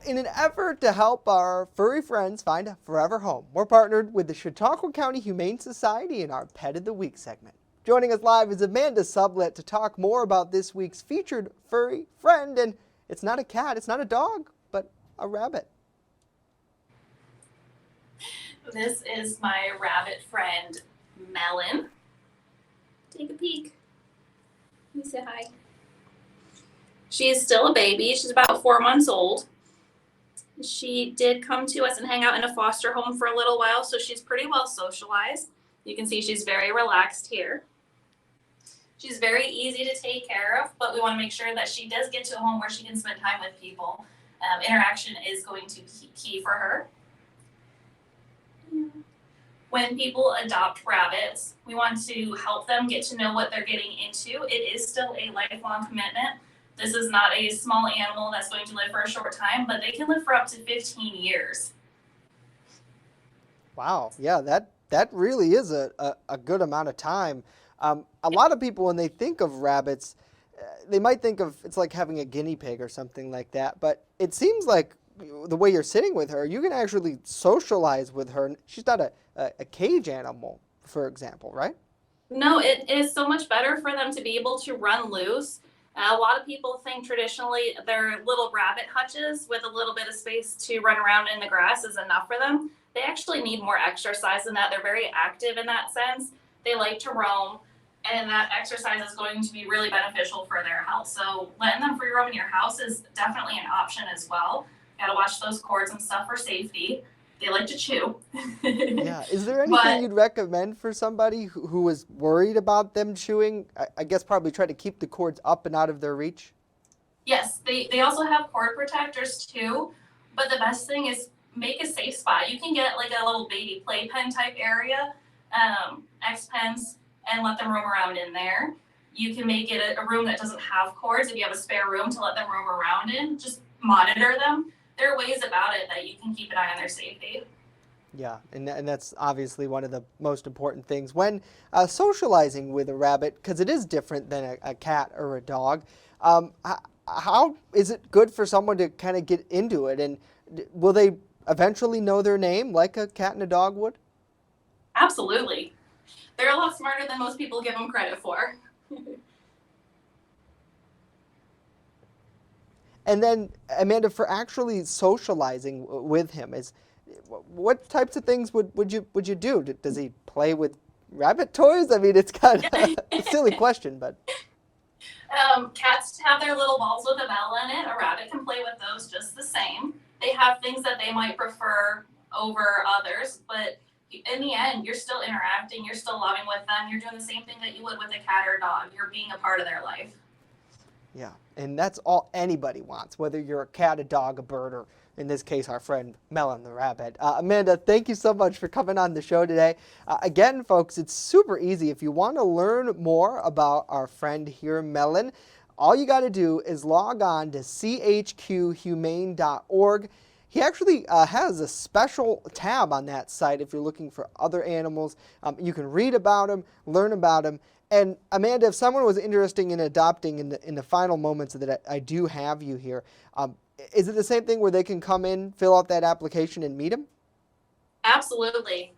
In an effort to help our furry friends find a forever home, we're partnered with the Chautauqua County Humane Society in our Pet of the Week segment. Joining us live is Amanda Sublett to talk more about this week's featured furry friend. And it's not a cat, it's not a dog, but a rabbit. This is my rabbit friend, Melon. Take a peek. Let me say hi. She is still a baby. She's about 4 months old. She did come to us and hang out in a foster home for a little while, so she's pretty well socialized. You can see she's very relaxed here. She's very easy to take care of, but we want to make sure that she does get to a home where she can spend time with people. Interaction is going to be key for her. When people adopt rabbits, we want to help them get to know what they're getting into. It is still a lifelong commitment. This is not a small animal that's going to live for a short time, but they can live for up to 15 years. Wow, yeah, that really is a good amount of time. A lot of people, when they think of rabbits, they might think of it's like having a guinea pig or something like that. But it seems like the way you're sitting with her, you can actually socialize with her. She's not a cage animal, for example, right? No, it is so much better for them to be able to run loose. A lot of people think traditionally their little rabbit hutches with a little bit of space to run around in the grass is enough for them. They actually need more exercise than that. They're very active in that sense. They like to roam, and that exercise is going to be really beneficial for their health. So letting them free roam in your house is definitely an option as well. Got to watch those cords and stuff for safety. They like to chew. Yeah. Is there anything But you'd recommend for somebody who was worried about them chewing? I guess probably try to keep the cords up and out of their reach. yes, they also have cord protectors too. But the best thing is make a safe spot. You can get like a little baby playpen type area, X pens, and let them roam around in there. You can make it a room that doesn't have cords if you have a spare room to let them roam around in. Just monitor them. There are ways about it that you can keep an eye on their safety. Yeah, and that's obviously one of the most important things when socializing with a rabbit, because it is different than a cat or a dog. How is it good for someone to kind of get into it, and will they eventually know their name like a cat and a dog would? Absolutely. They're a lot smarter than most people give them credit for. And then, Amanda, for actually socializing with him, what types of things would you do? Does he play with rabbit toys? I mean, it's kind of a silly question, but Cats have their little balls with a bell in it. A rabbit can play with those just the same. They have things that they might prefer over others, but in the end, you're still interacting, you're still loving with them, you're doing the same thing that you would with a cat or a dog. You're being a part of their life. yeah, and that's all anybody wants, whether you're a cat, a dog, a bird, or in this case, our friend Melon the rabbit. Amanda, thank you so much for coming on the show today. Again, folks, it's super easy. If you want to learn more about our friend here, Melon, all you got to do is log on to chqhumane.org. He actually has a special tab on that site if you're looking for other animals. You can read about them, learn about them. And Amanda, if someone was interested in adopting in the final moments that I do have you here, is it the same thing where they can come in, fill out that application, and meet him? Absolutely.